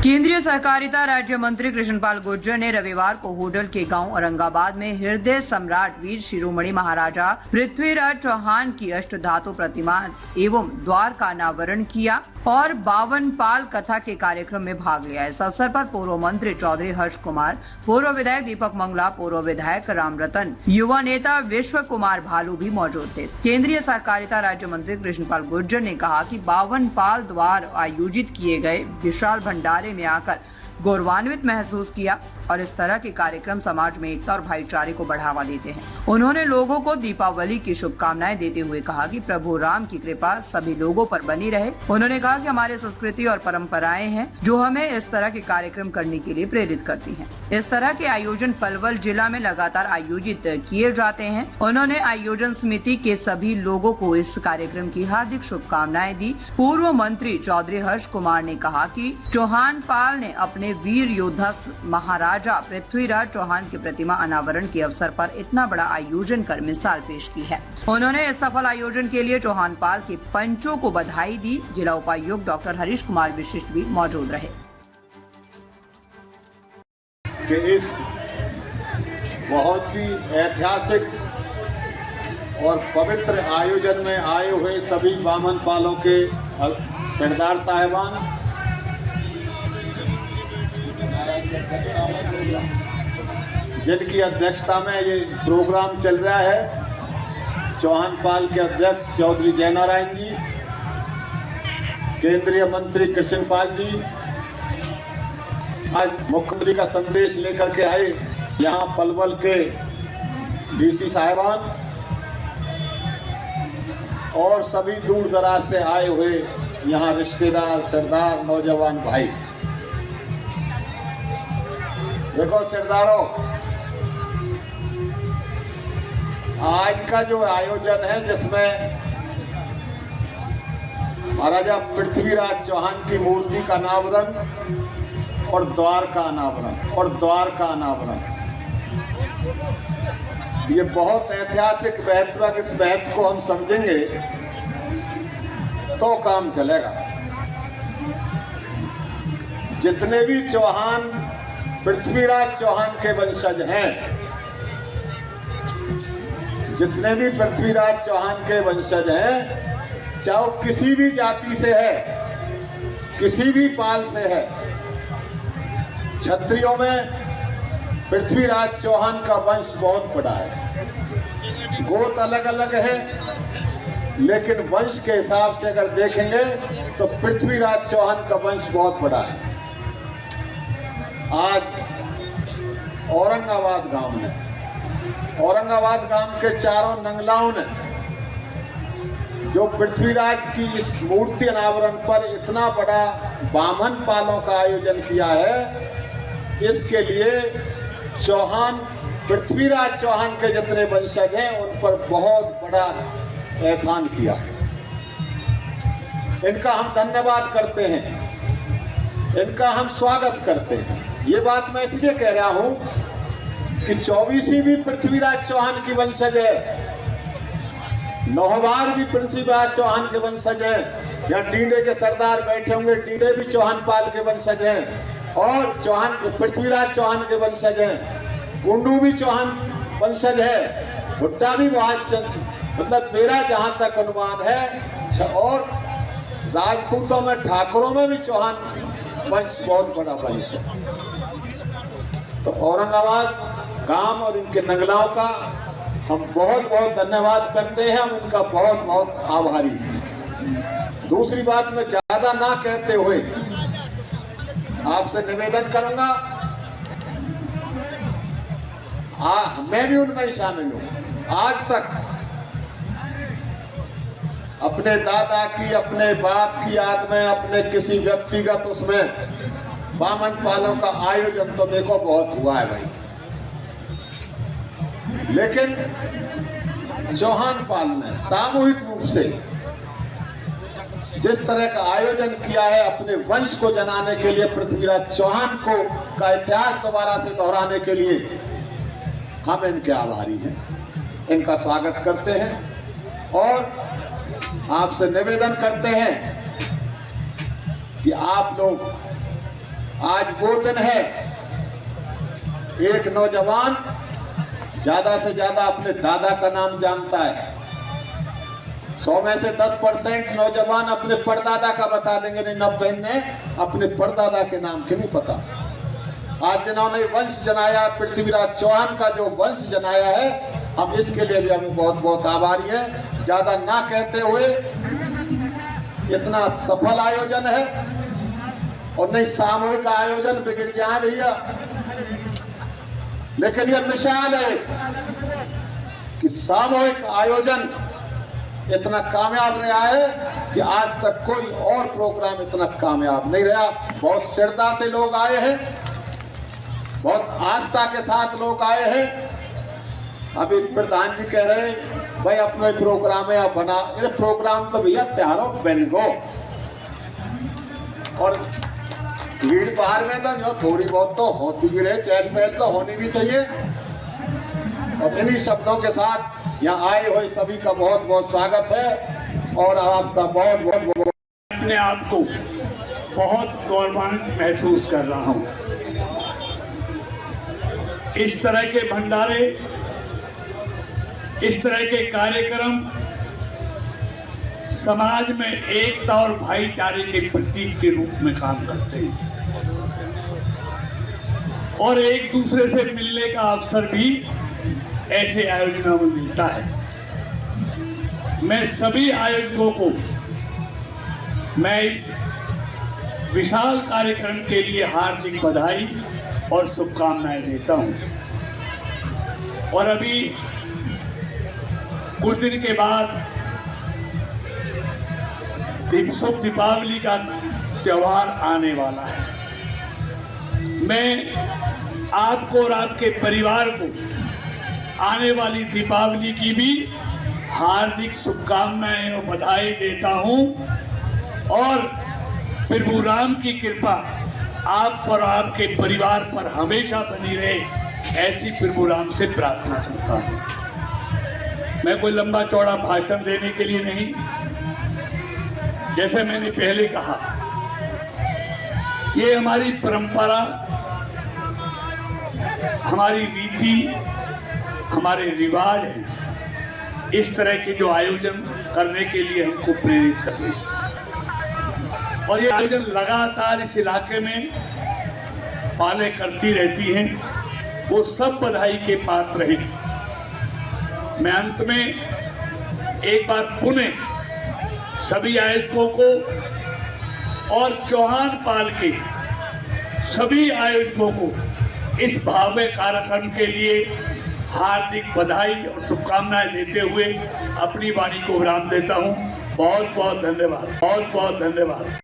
केंद्रीय सहकारिता राज्य मंत्री कृष्णपाल गुर्जर ने रविवार को होडल के गांव औरंगाबाद में हृदय सम्राट वीर शिरोमणि महाराजा पृथ्वीराज चौहान की अष्टधातु प्रतिमा एवं द्वार का अनावरण किया और 52 पाल कथा के कार्यक्रम में भाग लिया। इस अवसर पर पूर्व मंत्री चौधरी हर्ष कुमार, पूर्व विधायक दीपक मंगला, पूर्व विधायक राम रतन, युवा नेता विश्व कुमार भालू भी मौजूद थे। केंद्रीय सहकारिता राज्य मंत्री कृष्णपाल गुर्जर ने कहा कि 52 पाल द्वार आयोजित किए गए विशाल भंडारे में आकर गौरवान्वित महसूस किया और इस तरह के कार्यक्रम समाज में एकता और भाईचारे को बढ़ावा देते हैं। उन्होंने लोगों को दीपावली की शुभकामनाएं देते हुए कहा कि प्रभु राम की कृपा सभी लोगों पर बनी रहे। उन्होंने कहा कि हमारे संस्कृति और परंपराएं हैं जो हमें इस तरह के कार्यक्रम करने के लिए प्रेरित करती हैं। इस तरह के आयोजन पलवल जिला में लगातार आयोजित किए जाते हैं। उन्होंने आयोजन समिति के सभी लोगों को इस कार्यक्रम की हार्दिक शुभकामनाएं दी। पूर्व मंत्री चौधरी हर्ष कुमार ने कहा कि चौहान पाल ने अपने वीर योद्धा महाराजा पृथ्वीराज चौहान की प्रतिमा अनावरण के अवसर पर इतना बड़ा आयोजन कर मिसाल पेश की है। उन्होंने इस सफल आयोजन के लिए चौहान पाल के पंचों को बधाई दी। जिला उपायुक्त डॉक्टर हरीश कुमार विशिष्ट भी मौजूद रहे। कि इस बहुत ही ऐतिहासिक और पवित्र आयोजन में आए हुए सभी 52 पालों के सरदार साहिबान, जिनकी अध्यक्षता में ये प्रोग्राम चल रहा है, चौहान पाल के अध्यक्ष चौधरी जयनारायण जी, केंद्रीय मंत्री कृष्णपाल जी आज मुख्यमंत्री का संदेश लेकर के आए। यहाँ पलवल के डीसी साहिबान और सभी दूर दराज से आए हुए यहाँ रिश्तेदार, सरदार, नौजवान भाई। देखो सरदारों, आज का जो आयोजन है जिसमें महाराजा पृथ्वीराज चौहान की मूर्ति का अनावरण और द्वार का अनावरण ये बहुत ऐतिहासिक महत्व है। इस महत्व को हम समझेंगे तो काम चलेगा। जितने भी चौहान पृथ्वीराज चौहान के वंशज हैं, जितने भी पृथ्वीराज चौहान के वंशज हैं, चाहे किसी भी जाति से है, किसी भी पाल से है, क्षत्रियों में पृथ्वीराज चौहान का वंश बहुत बड़ा है। गोत अलग अलग है, लेकिन वंश के हिसाब से अगर देखेंगे तो पृथ्वीराज चौहान का वंश बहुत बड़ा है। आज औरंगाबाद गांव के चारों नंगलाओं ने जो पृथ्वीराज की इस मूर्ति अनावरण पर इतना बड़ा 52 पालों का आयोजन किया है, इसके लिए चौहान पृथ्वीराज चौहान के जितने वंशज हैं उन पर बहुत बड़ा एहसान किया है। इनका हम धन्यवाद करते हैं, इनका हम स्वागत करते हैं। ये बात मैं इसलिए कह रहा हूं कि 24वीं भी पृथ्वीराज चौहान की वंशज है, नौहवार भी पृथ्वीराज चौहान के वंशज हैं। यहाँ डीडे के सरदार बैठे होंगे, डीडे भी चौहान पाल के वंशज हैं और चौहान पृथ्वीराज चौहान के वंशज हैं। कुंडू भी चौहान वंशज है, भुट्टा भी बहुत, मतलब मेरा जहाँ तक अनुमान है। और राजपूतों में, ठाकुरों में भी चौहान वंश बहुत बड़ा वंश है। तो औरंगाबाद गांव और इनके नंगलाओं का हम बहुत बहुत धन्यवाद करते हैं, हम इनका बहुत बहुत आभारी हैं। दूसरी बात मैं ज्यादा ना कहते हुए आपसे निवेदन करूंगा, मैं भी उनमें शामिल हूं। आज तक अपने दादा की, अपने बाप की याद में, अपने किसी व्यक्तिगत उसमें 52 पालों का आयोजन तो देखो बहुत हुआ है भाई, लेकिन चौहान पाल ने सामूहिक रूप से जिस तरह का आयोजन किया है अपने वंश को जनाने के लिए, पृथ्वीराज चौहान को का इतिहास दोबारा से दोहराने के लिए, हम इनके आभारी हैं, इनका स्वागत करते हैं और आपसे निवेदन करते हैं कि आप लोग आज वो दिन है, एक नौजवान ज्यादा से ज्यादा अपने दादा का नाम जानता है। 100 में से 10% नौजवान अपने परदादा का बता देंगे, नहीं 90 ने अपने परदादा के नाम के नहीं पता। आज जिन्होंने वंश जनाया, पृथ्वीराज चौहान का जो वंश जनाया है, हम इसके लिए भी हमें बहुत बहुत आभारी हैं। ज्यादा ना कहते हुए, इतना सफल आयोजन है और नहीं सामूहिक आयोजन बिगड़ जाए भैया, लेकिन यह मिसाल है कि सामूहिक आयोजन इतना कामयाब रहा है कि आज तक कोई और प्रोग्राम इतना कामयाब नहीं रहा। बहुत श्रद्धा से लोग आए हैं, बहुत आस्था के साथ लोग आए हैं। अभी प्रधान जी कह रहे भाई अपने प्रोग्राम है आप बना, ये प्रोग्राम तो भैया तैयारो बन गो, और भीड़ बाहर में तो जो थोड़ी बहुत तो होती भी रहे, चहल पहल तो होनी भी चाहिए। और इन्हीं शब्दों के साथ यहाँ आए हुए सभी का बहुत बहुत स्वागत है और आपका बहुत बहुत अपने आप को बहुत गौरवान्वित महसूस कर रहा हूँ। इस तरह के भंडारे, इस तरह के कार्यक्रम समाज में एकता और भाईचारे के प्रतीक के रूप में काम करते हैं और एक दूसरे से मिलने का अवसर भी ऐसे आयोजनों में मिलता है। मैं सभी आयोजकों को मैं इस विशाल कार्यक्रम के लिए हार्दिक बधाई और शुभकामनाएं देता हूं। और अभी कुछ दिन के बाद शुभ दीपावली का त्योहार आने वाला है। मैं आपको और आपके परिवार को आने वाली दीपावली की भी हार्दिक शुभकामनाएं और बधाई देता हूं और प्रभु राम की कृपा आप पर, आपके परिवार पर हमेशा बनी रहे, ऐसी प्रभु राम से प्रार्थना करता हूं। मैं कोई लंबा चौड़ा भाषण देने के लिए नहीं, जैसे मैंने पहले कहा, ये हमारी परंपरा, हमारी रीति, हमारे रिवाज हैं। इस तरह के जो आयोजन करने के लिए हमको प्रेरित करते हैं और ये आयोजन लगातार इस इलाके में पाले करती रहती हैं, वो सब बधाई के पात्र हैं। मैं अंत में एक बार पुनः सभी आयोजकों को और चौहान पाल के सभी आयोजकों को इस भव्य कार्यक्रम के लिए हार्दिक बधाई और शुभकामनाएं देते हुए अपनी वाणी को विराम देता हूं। बहुत बहुत धन्यवाद, बहुत बहुत धन्यवाद।